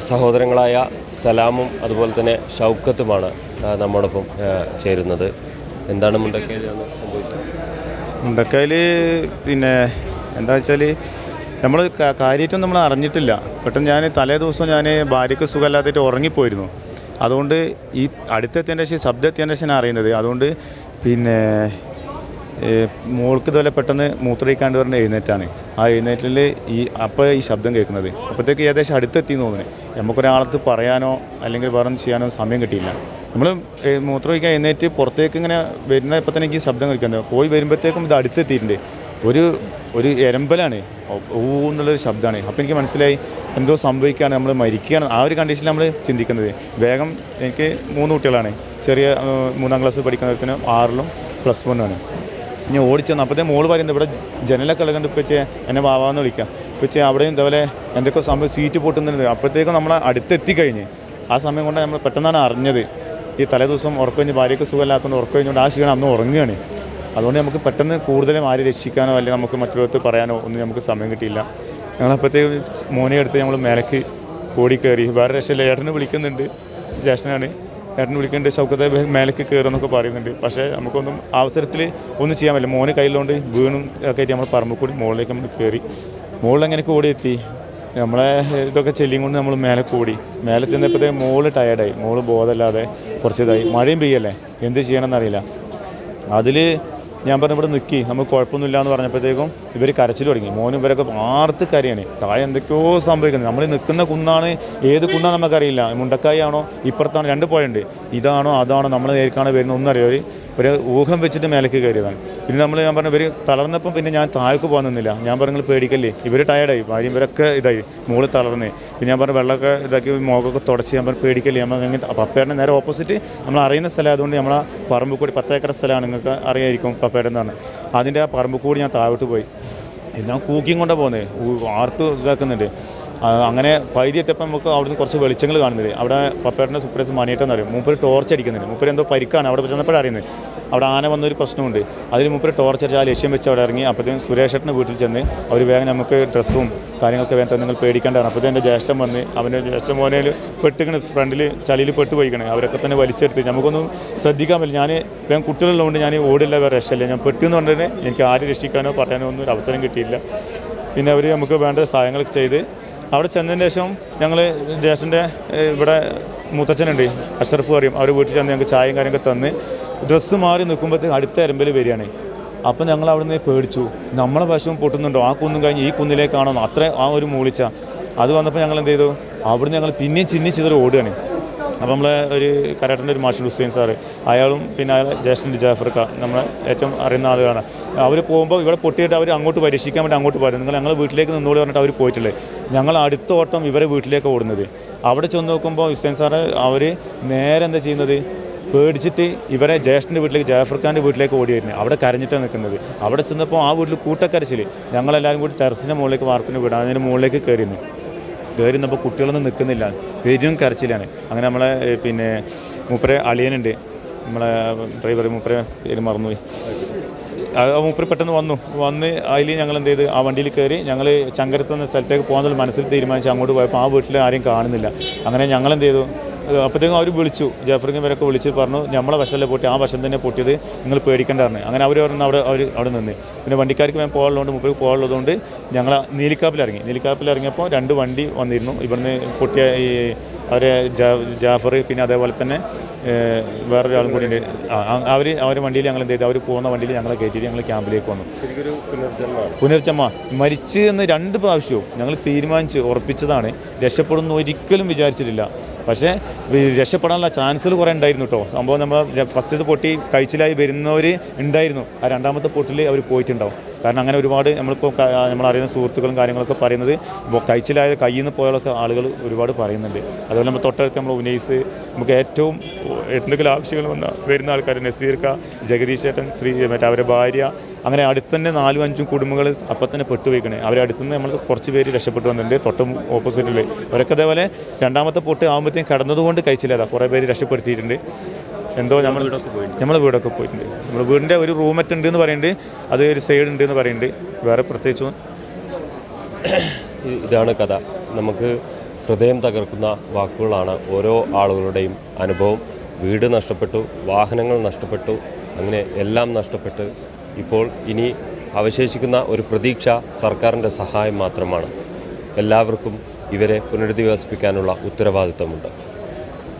സഹോദരങ്ങളായ സലാമും അതുപോലെ തന്നെ ഷൗക്കത്തുമാണ് നമ്മോടൊപ്പം ചേരുന്നത്. എന്താണ് മുണ്ടക്കയിൽ സംഭവിച്ചത്? മുണ്ടക്കയിൽ പിന്നെ എന്താ വെച്ചാൽ നമ്മൾ കാര്യമായിട്ടൊന്നും നമ്മൾ അറിഞ്ഞിട്ടില്ല. പെട്ടെന്ന് ഞാൻ തലേ ദിവസം ഞാൻ ഭാര്യയ്ക്ക് സുഖമില്ലാത്തിട്ട് ഉറങ്ങിപ്പോയിരുന്നു. അതുകൊണ്ട് ഈ അടുത്തെത്തിയതിൻ്റെ ശേഷം ശബ്ദം എത്തിയതിൻ്റെ ശേഷം അറിയുന്നത്. അതുകൊണ്ട് പിന്നെ മോൾക്ക് ഇതുപോലെ പെട്ടെന്ന് മൂത്രയിക്കാണ്ട് പറഞ്ഞ് എഴുന്നേറ്റാണ്. ആ എഴുന്നേറ്റിൽ അപ്പോൾ ഈ ശബ്ദം കേൾക്കുന്നത്. അപ്പോഴത്തേക്ക് ഏകദേശം അടുത്തെത്തിയെന്ന് തോന്നുന്നത്. നമുക്കൊരാളത്ത് പറയാനോ അല്ലെങ്കിൽ വേറെ ചെയ്യാനോ സമയം കിട്ടിയില്ല. നമ്മൾ മൂത്രമൊഴിക്കാൻ എഴുന്നേറ്റ് പുറത്തേക്ക് ഇങ്ങനെ വരുന്ന ഇപ്പം തന്നെ എനിക്ക് ശബ്ദം കേൾക്കുന്നത്. പോയി വരുമ്പോഴത്തേക്കും ഇത് അടുത്തെത്തിയിട്ടുണ്ട്. ഒരു എരമ്പലാണ്, എന്നുള്ളൊരു ശബ്ദമാണ്. അപ്പോൾ എനിക്ക് മനസ്സിലായി എന്തോ സംഭവിക്കുകയാണ്, നമ്മൾ മരിക്കുകയാണ്. ആ ഒരു കണ്ടീഷനിൽ നമ്മൾ ചിന്തിക്കുന്നത്. വേഗം എനിക്ക് 3 കുട്ടികളാണ്. ചെറിയ 3ാം ക്ലാസ് പഠിക്കുന്നതിന് 6ലും +1 ഞാൻ ഓടിച്ചെന്ന്. അപ്പോഴത്തെ മോള് പറയുന്നത് ഇവിടെ ജനലൊക്കെ ഇളകണ്ട് ഇപ്പച്ചേ എന്നെ വാവാന്ന് വിളിക്കാം. ഇപ്പച്ചേ അവിടെയും ഇതേപോലെ എന്തൊക്കെ സംഭവം സീറ്റ് പൊട്ടുന്നുണ്ട്. അപ്പോഴത്തേക്കും നമ്മൾ അടുത്തെത്തിക്കഴിഞ്ഞ് ആ സമയം കൊണ്ട് നമ്മൾ പെട്ടെന്നാണ് അറിഞ്ഞത്. ഈ തലേ ദിവസം ഉറക്കം കഴിഞ്ഞ് ഭാര്യയ്ക്ക് സുഖമില്ലാത്തതുകൊണ്ട് ഉറക്കം കഴിഞ്ഞുകൊണ്ട് ആ ക്ഷീണം അന്ന് ഉറങ്ങുകയാണ്. അതുകൊണ്ട് നമുക്ക് പെട്ടെന്ന് കൂടുതലും ആരെ രക്ഷിക്കാനോ അല്ലെങ്കിൽ നമുക്ക് മറ്റുള്ളവർക്ക് പറയാനോ ഒന്നും നമുക്ക് സമയം കിട്ടിയില്ല. ഞങ്ങളപ്പോഴത്തേക്കും മോനെ എടുത്ത് ഞങ്ങൾ മേലേക്ക് ഓടിക്കയറി. വേറെ രക്ഷയില്ല. ഏട്ടനെ വിളിക്കുന്നുണ്ട്, ജ്യേഷ്ഠനാണ്. ഏട്ടനെ വിളിക്കുന്നുണ്ട്, ഷൗക്കത്തെ മേലേക്ക് കയറുമെന്നൊക്കെ പറയുന്നുണ്ട്. പക്ഷേ നമുക്കൊന്നും അവസരത്തിൽ ഒന്നും ചെയ്യാൻ പറ്റില്ല. മോന് കയ്യിലുകൊണ്ട് വീണും ഒക്കെ ആയിട്ട് നമ്മൾ പറമ്പിൽ കൂടി മുകളിലേക്ക് നമ്മൾ കയറി. മുകളിലെങ്ങനെയൊക്കെ ഓടിയെത്തി. നമ്മളെ ഇതൊക്കെ ചെല്ലിയും കൊണ്ട് നമ്മൾ മേലെ കൂടി. മേലെ ചെന്നപ്പോഴത്തേക്ക് മോള് ടയർഡായി. മോള് ബോധമില്ലാതെ കുറച്ചിതായി. മഴയും പെയ്യല്ലേ, എന്ത് ചെയ്യണമെന്നറിയില്ല. അതിൽ ഞാൻ പറഞ്ഞു ഇവിടെ നിൽക്കി, നമുക്ക് കുഴപ്പമൊന്നുമില്ല എന്ന് പറഞ്ഞപ്പോഴത്തേക്കും ഇവർ കരച്ചിൽ തുടങ്ങി. മോനും ഇവരൊക്കെ ആർത്ത് കരയാണ്. താഴെ എന്തൊക്കെയോ സംഭവിക്കുന്നത്. നമ്മൾ നിൽക്കുന്ന കുന്നാണ്, ഏത് കുന്നാണ് നമുക്കറിയില്ല. മുണ്ടക്കായി ആണോ ഇപ്പുറത്താണ്, 2 പുഴയുണ്ട്. ഇതാണോ അതാണോ നമ്മൾ നേരിക്കാണോ വരുന്നത് ഒന്നും അറിയാം. ഒരു ഊഹം വെച്ചിട്ട് മേലേക്ക് കയറിയതാണ്. പിന്നെ ഞാൻ പറഞ്ഞു ഇവർ തളർന്നപ്പം പിന്നെ ഞാൻ താഴേക്ക് പോകാൻ നിന്നില്ല. ഞാൻ പറഞ്ഞു പേടിക്കല്ലേ, ഇവർ ടയർഡായി, ഭാര്യ ഇവരൊക്കെ ഇതായി, മോള് തളർന്നേ. പിന്നെ ഞാൻ പറഞ്ഞു വെള്ളമൊക്കെ ഇതാക്കി മുഖമൊക്കെ തുടച്ച്. ഞാൻ പറഞ്ഞു പേടിക്കല്ലേ. നമ്മൾ പപ്പയുടെ നേരെ ഓപ്പോസിറ്റ് നമ്മൾ അറിയുന്ന സ്ഥലം. അതുകൊണ്ട് നമ്മളെ പറമ്പ് കൂടി 10 ഏക്കർ സ്ഥലമാണ്, നിങ്ങൾക്ക് അറിയായിരിക്കും പപ്പയുടെ എന്നാണ്. അതിൻ്റെ ആ പറമ്പ് കൂടി ഞാൻ താഴോട്ട് പോയി. ഞാൻ കൂക്കിയും കൊണ്ടാണ് പോകുന്നത്, ആർത്ത് ഇതാക്കുന്നുണ്ട്. അങ്ങനെ പൈതി എത്തിയപ്പോൾ നമുക്ക് അവിടുന്ന് കുറച്ച് വെളിച്ചങ്ങൾ കാണുന്നത്. അവിടെ പപ്പേട്ടൻ്റെ സൂപ്പർവൈസർ മണിയേട്ടെന്ന് പറയും. മൂപ്പര് ടോർച്ച് അടിക്കുന്നുണ്ട്. മൂപ്പര് എന്തോ പരിക്കാണ്. അവിടെ ചെന്നപ്പോഴാണ് അറിയുന്നത് അവിടെ ആന വന്നൊരു പ്രശ്നമുണ്ട്. അതിൽ മൂപ്പര് ടോർച്ച് അടിച്ച് ആ ലക്ഷ്യം വെച്ച് അവിടെ ഇറങ്ങി. അപ്പോഴത്തേക്കും സുരേഷേട്ടൻ്റെ വീട്ടിൽ ചെന്ന് അവർ വേഗം നമുക്ക് ഡ്രസ്സും കാര്യങ്ങളൊക്കെ വേഗം നിങ്ങൾ പേടിക്കേണ്ടതാണ്. അപ്പോഴത്തേക്കും എൻ്റെ ജ്യേഷ്ഠൻ വന്ന് അവൻ്റെ ജ്യേഷ്ഠൻ മോനയിൽ പെട്ടിക്കണ്, ഫ്രണ്ടിൽ ചളിയിൽ പെട്ട് പോയിക്കണേ. അവരൊക്കെ തന്നെ വലിച്ചെടുത്ത് നമുക്കൊന്നും ശ്രദ്ധിക്കാൻ പറ്റില്ല. ഞാൻ വേഗം കുട്ടികളുള്ളതുകൊണ്ട് ഞാൻ ഓടില്ല, വേറെ രക്ഷയില്ല. ഞാൻ പെട്ടെന്ന് കൊണ്ടുതന്നെ എനിക്ക് ആരും രക്ഷിക്കാനോ പറയാനോ ഒന്നും ഒരു അവസരം കിട്ടിയില്ല. പിന്നെ അവർ നമുക്ക് വേണ്ട സഹായങ്ങൾ ചെയ്ത് അവിടെ ചെന്നതിന് ശേഷം ഞങ്ങൾ ജ്യേഷ്ഠൻ്റെ ഇവിടെ മുത്തച്ഛനുണ്ട്, അഷറഫ് പറയും, അവർ വീട്ടിൽ ചെന്ന് ഞങ്ങൾക്ക് ചായയും കാര്യമൊക്കെ തന്ന് ഡ്രസ്സ് മാറി നിൽക്കുമ്പോഴത്തേക്ക് അടുത്ത എരമ്പൽ വരികയാണ്. അപ്പം ഞങ്ങൾ അവിടെ നിന്ന് പേടിച്ചു. നമ്മളെ പശുവും പൊട്ടുന്നുണ്ടോ, ആ കുന്നും കഴിഞ്ഞ് ഈ കുന്നിലേക്കാണോ, അത്ര ആ ഒരു മൂളിച്ച. അത് വന്നപ്പോൾ ഞങ്ങൾ എന്ത് ചെയ്തു, അവിടുന്ന് ഞങ്ങൾ പിന്നെയും ചിന്നിച്ചിതറി ഓടുകയാണ്. അപ്പോൾ നമ്മളെ ഒരു കരാട്ടൻ്റെ ഒരു മാസ്റ്റർ ഹുസൈൻ സാറ്, അയാളും പിന്നെ അയാളെ ജ്യേഷ്ഠൻ്റെ ജാഫർക്ക, നമ്മളെ ഏറ്റവും അറിയുന്ന ആളുകളാണ്. അവർ പോകുമ്പോൾ ഇവിടെ പൊട്ടിയിട്ട് അവർ അങ്ങോട്ട് പരീക്ഷിക്കാൻ വേണ്ടി അങ്ങോട്ട് പോയത്. ഞങ്ങളെ വീട്ടിലേക്ക് നിന്നോട് പറഞ്ഞിട്ട് അവർ പോയിട്ടുള്ളത്. ഞങ്ങൾ അടുത്ത ഓട്ടം ഇവരെ വീട്ടിലേക്ക് ഓടുന്നത്. അവിടെ ചെന്ന് നോക്കുമ്പോൾ ഹുസൈൻ സാറ് അവർ നേരെ എന്താ ചെയ്യുന്നത്, പേടിച്ചിട്ട് ഇവരെ ജ്യേഷ്ഠൻ്റെ വീട്ടിലേക്ക്, ജാഫർഖാൻ്റെ വീട്ടിലേക്ക് ഓടി വരുന്നത്. അവിടെ കരഞ്ഞിട്ടാണ് നിൽക്കുന്നത്. അവിടെ ചെന്നപ്പോൾ ആ വീട്ടിൽ കൂട്ടക്കരച്ചിൽ. ഞങ്ങളെല്ലാവരും കൂടി ടെറസിൻ്റെ മുകളിലേക്ക് വാർപ്പിന് വിടാൻ അതിൻ്റെ മുകളിലേക്ക് കയറി നിന്നപ്പോൾ കുട്ടികളൊന്നും നിൽക്കുന്നില്ല, പേരും കരച്ചിലാണ്. അങ്ങനെ നമ്മളെ പിന്നെ മൂപ്പരെ അളിയനുണ്ട്, നമ്മളെ ഡ്രൈവർ, മൂപ്പരെ പേര് മറന്നുപോയി. മൂപ്പര് പെട്ടെന്ന് വന്ന് അതിൽ ഞങ്ങൾ എന്ത് ചെയ്ത് ആ വണ്ടിയിൽ കയറി ഞങ്ങൾ ചങ്കരത്ത് എന്ന സ്ഥലത്തേക്ക് പോകാനുള്ള മനസ്സിൽ തീരുമാനിച്ച് അങ്ങോട്ട് പോയപ്പോൾ ആ വീട്ടിൽ ആരെയും കാണുന്നില്ല. അങ്ങനെ ഞങ്ങളെന്ത് ചെയ്തു, അപ്പോഴത്തേക്കും അവർ വിളിച്ചു, ജാഫറിനും ഇവരൊക്കെ വിളിച്ച് പറഞ്ഞു നമ്മളെ വശമല്ലേ പൊട്ടി, ആ വശം തന്നെ പൊട്ടിയത്, നിങ്ങൾ പേടിക്കേണ്ട പറഞ്ഞു. അങ്ങനെ അവർ പറഞ്ഞു അവിടെ നിന്ന്. പിന്നെ വണ്ടിക്കാർക്ക് വേഗം പോകാനുള്ളതുകൊണ്ട്, മുപ്പത് പോകാനുള്ളതുകൊണ്ട് ഞങ്ങൾ നീലിക്കാപ്പിലിറങ്ങിയപ്പോൾ 2 വണ്ടി വന്നിരുന്നു. ഇവിടുന്ന് പൊട്ടിയ ഈ അവരെ ജാഫർ, പിന്നെ അതേപോലെ തന്നെ വേറൊരാളും കൂടി ഉണ്ട്. അവരെ വണ്ടിയിൽ ഞങ്ങൾ എന്ത് ചെയ്തു, അവർ പോകുന്ന വണ്ടിയിൽ ഞങ്ങളെ കയറ്റിയിട്ട് ഞങ്ങൾ ക്യാമ്പിലേക്ക് വന്നു. പുനർജന്മ മരിച്ച് എന്ന് 2 പ്രാവശ്യവും ഞങ്ങൾ തീരുമാനിച്ച് ഉറപ്പിച്ചതാണ്. രക്ഷപ്പെടുന്നു ഒരിക്കലും വിചാരിച്ചിട്ടില്ല. പക്ഷേ രക്ഷപ്പെടാനുള്ള ചാൻസുകൾ കുറേ ഉണ്ടായിരുന്നു കേട്ടോ. സംഭവം നമ്മൾ ഫസ്റ്റ് പൊട്ടി കഴിച്ചിലായി വരുന്നവർ ഉണ്ടായിരുന്നു. ആ 2ാമത്തെ പൊട്ടിൽ അവർ പോയിട്ടുണ്ടാവും. കാരണം അങ്ങനെ ഒരുപാട് നമ്മളിപ്പോൾ നമ്മളറിയുന്ന സുഹൃത്തുക്കളും കാര്യങ്ങളൊക്കെ പറയുന്നത് കഴിച്ചിലായ കയ്യിൽ നിന്ന് പോയാലൊക്കെ ആളുകൾ ഒരുപാട് പറയുന്നുണ്ട്. അതുപോലെ നമ്മൾ തൊട്ടടുത്ത് നമ്മൾ ഉനൈസ്, നമുക്ക് ഏറ്റവും എന്തെങ്കിലും ആവശ്യങ്ങൾ വരുന്ന ആൾക്കാർ, നസീർക്ക, ജഗദീഷ് ചേട്ടൻ, മറ്റേ അവരുടെ ഭാര്യ, അങ്ങനെ അടുത്ത് തന്നെ 4-5 കുടുംബങ്ങൾ അപ്പം തന്നെ പെട്ടുപോയിക്കണേ. അവരെ അടുത്തുനിന്ന് നമ്മൾ കുറച്ച് പേര് രക്ഷപ്പെട്ടു വന്നിട്ടുണ്ട്. തൊട്ടും ഓപ്പോസിറ്റിൽ അവരൊക്കെ അതേപോലെ 2ാമത്തെ പൊട്ട് ആകുമ്പോഴത്തേക്കും കടന്നതുകൊണ്ട് കഴിച്ചില്ല, കുറേ പേര് രക്ഷപ്പെടുത്തിയിട്ടുണ്ട്. എന്തോ നമ്മളെ വീടൊക്കെ പോയിട്ടുണ്ട്. നമ്മുടെ വീടിൻ്റെ ഒരു റൂമറ്റ് ഉണ്ട് എന്ന് പറയുന്നുണ്ട്, അത് ഒരു സൈഡ് ഉണ്ട് എന്ന് പറയുന്നുണ്ട്. വേറെ പ്രത്യേകിച്ച് ഇതാണ് കഥ. നമുക്ക് ഹൃദയം തകർക്കുന്ന വാക്കുകളാണ് ഓരോ ആളുകളുടെയും അനുഭവം. വീട് നഷ്ടപ്പെട്ടു, വാഹനങ്ങൾ നഷ്ടപ്പെട്ടു, അങ്ങനെ എല്ലാം നഷ്ടപ്പെട്ട് ഇപ്പോൾ ഇനി അവശേഷിക്കുന്ന ഒരു പ്രതീക്ഷ സർക്കാരിൻ്റെ സഹായം മാത്രമാണ്. എല്ലാവർക്കും ഇവരെ പുനരധിവസിപ്പിക്കാനുള്ള ഉത്തരവാദിത്തമുണ്ട്.